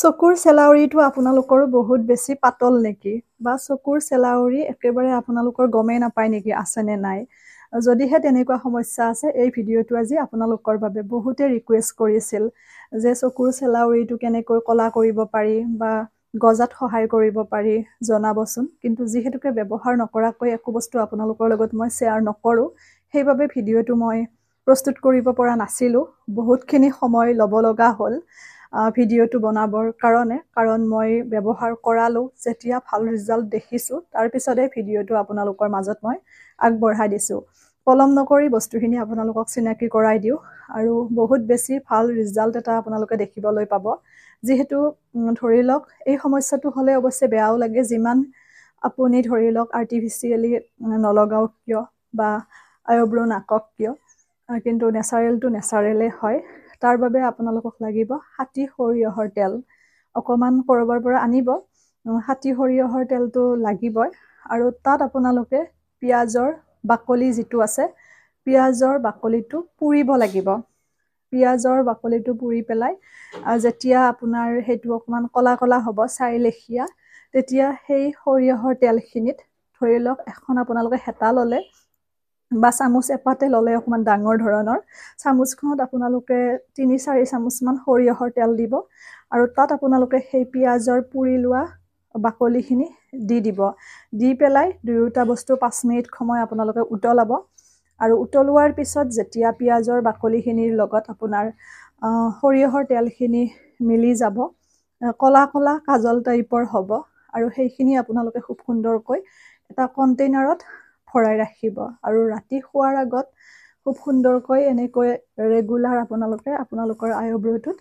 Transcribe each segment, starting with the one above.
চকুৰ চেলাউৰিটো আপোনালোকৰ বহুত বেছি পাতল নেকি বা চকুৰ চেলাউৰি একেবাৰে আপোনালোকৰ গমেই নাপায় নেকি আছে নে নাই যদিহে তেনেকুৱা সমস্যা আছে এই ভিডিঅ'টো আজি আপোনালোকৰ বাবে বহুতে ৰিকুৱেষ্ট কৰিছিল যে চকুৰ চেলাউৰিটো কেনেকৈ কলা কৰিব পাৰি বা গজাত সহায় কৰিব পাৰি জনাবচোন কিন্তু যিহেতুকে ব্যৱহাৰ নকৰাকৈ একো বস্তু আপোনালোকৰ লগত মই শ্বেয়াৰ নকৰো সেইবাবে ভিডিঅ'টো মই প্ৰস্তুত কৰিব পৰা নাছিলো বহুতখিনি সময় ল'ব লগা হ'ল ভিডিঅ'টো বনাবৰ কাৰণে কাৰণ মই ব্যৱহাৰ কৰালো যেতিয়া ভাল ৰিজাল্ট দেখিছো তাৰ পিছতে ভিডিঅ'টো আপোনালোকৰ মাজত মই আগবঢ়াই দিছো কলম নকৰি বস্তুখিনি আপোনালোকক চিনাকি কৰাই দিও আৰু বহুত বেছি ভাল ৰিজাল্ট এটা আপোনালোকে দেখিবলৈ পাব যেহেতু ধৰি লওক এই সমস্যাটো হলে অৱশ্যে বেয়াও লাগে যিমান আপুনি ধৰি লওক আৰ্টিফিচিয়ালি নলগাও কিয় বা আইব্ৰো নাকক কিয় কিন্তু নেচাৰেলটো নেচাৰেলে হয় তাৰ বাবে আপোনালোকক লাগিব হাতী সৰিয়হৰ তেল অকমান কৰবাৰ পৰা আনিব হাতী সৰিয়হৰ তেলটো লাগিবই আৰু তাত আপোনালোকে পিয়াজৰ বাকলি যিটো আছে পিয়াজৰ বাকলিটো পুৰিব লাগিব পিয়াজৰ বাকলিটো পুৰি পেলাই যেতিয়া আপোনাৰ হেতু অকমান কলা কলা হ'ব চাইলেখিয়া তেতিয়া সেই সৰিয়হৰ তেলখিনিত ধৰি লওক এখন আপোনালোকে হেতা ললে বা চামুচ এপাতে ললে অকমান ডাঙৰ ধৰণৰ চামুচখনত আপোনালোকে ৩-৪ চামুচ মান সৰিয়হৰ তেল দিব আৰু তাত আপোনালোকে সেই পিয়াজৰ পুৰি লোৱা বাকলিখিনি দিব দি পেলাই দুয়োটা বস্তু ৫ মিনিট সময় আপোনালোকে উতলাব আৰু উতলোৱাৰ পিছত যেতিয়া পিয়াজৰ বাকলিখিনিৰ লগত আপোনাৰ সৰিয়হৰ তেলখিনি মিলি যাব কলা কলা কাজল টাইপৰ হ'ব আৰু সেইখিনি আপোনালোকে খুব সুন্দৰকৈ এটা কন্টেইনাৰত ভৰাই ৰাখিব আৰু ৰাতি শোৱাৰ আগত খুব সুন্দৰকৈ এনেকৈ ৰেগুলাৰ আপোনালোকৰ আইব্ৰোটোত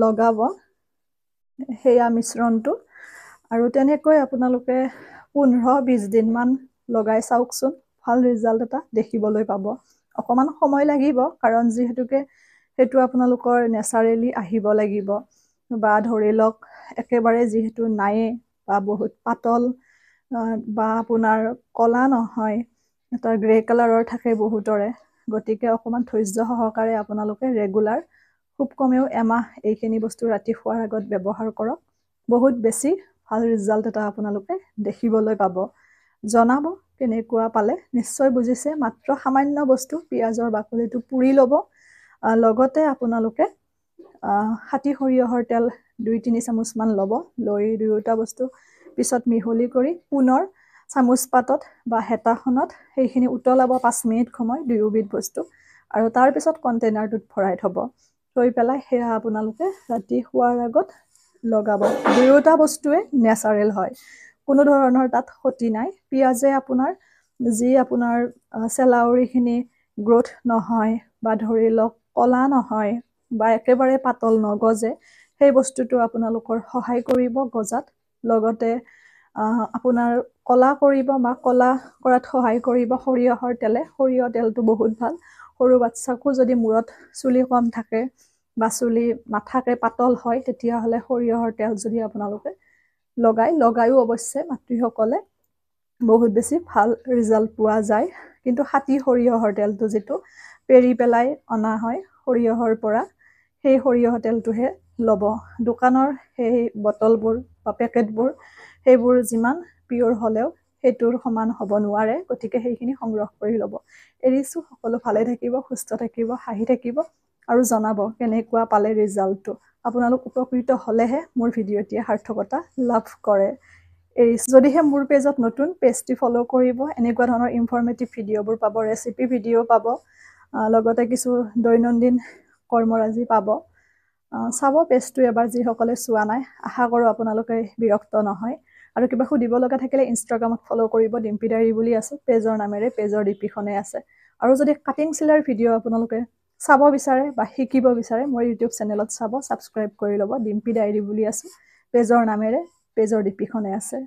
লগাব হেয়া মিশ্ৰণটো আৰু তেনেকৈ আপোনালোকে 15-20 দিন মান লগাই চাওকচোন ভাল ৰিজাল্ট এটা দেখিবলৈ পাব অকমান সময় লাগিব কাৰণ যিহেতুকে হেতু আপোনালোকৰ নেচাৰেলি আহিব লাগিব বা ধৰি লওক একেবাৰে যিহেতু নায়ে বা বহুত পাতল বা আপোনাৰ কলা নহয় এটা গ্ৰে কালাৰৰ থাকে বহুতৰে গতিকে অকমান ধৈৰ্য সহকাৰে আপোনালোকে ৰেগুলাৰ খুব কমেও এমাহ এইখিনি বস্তু ৰাতি শোৱাৰ আগত ব্যৱহাৰ কৰক বহুত বেছি ভাল ৰিজাল্ট এটা আপোনালোকে দেখিবলৈ পাব জনাব কেনেকুৱা পালে নিশ্চয় বুজিছে মাত্ৰ সামান্য বস্তু পিয়াজৰ বাকলিটো পুৰি ল'ব লগতে আপোনালোকে হাতী সৰিয়হৰ তেল 2-3 চামুচ মান ল'ব লৈ দুয়োটা বস্তু পিছত মিহলি কৰি পুনৰ চামুচ পাতত বা হেতাখনত সেইখিনি উতলাব 5 মিনিট সময় দুয়োবিধ বস্তু আৰু তাৰ পিছত কন্টেইনাৰটোত ভৰাই থব থৈ পেলাই হেয়া আপোনালোকে ৰাতি শোৱাৰ আগত লগাব দুয়োটা বস্তুৱে নেচাৰেল হয় কোনো ধৰণৰ তাত ক্ষতি নাই পিয়াজে আপোনাৰ যি আপোনাৰ চেলাউৰিখিনি গ্ৰোথ নহয় বা ধৰি লওক কলা নহয় বা একেবাৰে পাতল নগজে সেই বস্তুটো আপোনালোকৰ সহায় কৰিব গজাত লগতে আপোনাৰ কলা কৰিব বা কলা কৰাত সহায় কৰিব সৰিয়হৰ তেলে সৰিয়হ তেলটো বহুত ভাল সৰু বাচ্চাকো যদি মূৰত চুলি কম থাকে বা চুলি নাথাকে পাতল হয় তেতিয়াহলে সৰিয়হৰ তেল যদি আপোনালোকে লগায়ও অৱশ্যে মাতৃসকলে বহুত বেছি ভাল ৰিজাল্ট পোৱা যায় কিন্তু হাতী সৰিয়হৰ তেলটো যিটো পেৰি পেলাই অনা হয় সৰিয়হৰ পৰা সেই সৰিয়হ তেলটোহে ল'ব দোকানৰ সেই বটলবোৰ বা পেকেটবোৰ সেইবোৰ যিমান পিয়ৰ হলেও হেতুৰ সমান হ'ব নোৱাৰে গতিকে সেইখিনি সংগ্ৰহ কৰি ল'ব এৰিছো সকলো ভালে থাকিব সুস্থ থাকিব হাঁহি থাকিব আৰু জনাব কেনেকুৱা পালে ৰিজাল্টটো আপোনালোক উপকৃত হলেহে মোৰ ভিডিঅ'টিয়ে সাৰ্থকতা লাভ কৰে যদিহে মোৰ পেজত নতুন পেজটি ফলো কৰিব এনেকুৱা ধৰণৰ ইনফৰমেটিভ ভিডিঅ'বোৰ পাব ৰেচিপি ভিডিঅ' পাব লগতে কিছু দৈনন্দিন কৰ্মৰাজি পাব চাব পেজটো এবাৰ যিসকলে চোৱা নাই আশা কৰো আপোনালোকে বিৰক্ত নহয় আৰু কিবা সুধিব লগা থাকিলে ইনষ্টাগ্ৰামত ফলো কৰিব ডিম্পি ডায়েৰী বুলি আছে পেজৰ নামেৰে পেজৰ ডিপিখনে আছে আৰু যদি কাটিং চিলাৰ ভিডিঅ' আপোনালোকে চাব বিচাৰে বা শিকিব বিচাৰে মোৰ ইউটিউব চেনেলত চাব সাবস্ক্ৰাইব কৰি ল'ব ডিম্পি ডায়েৰী বুলি আছে পেজৰ নামেৰে পেজৰ ডিপিখনে আছে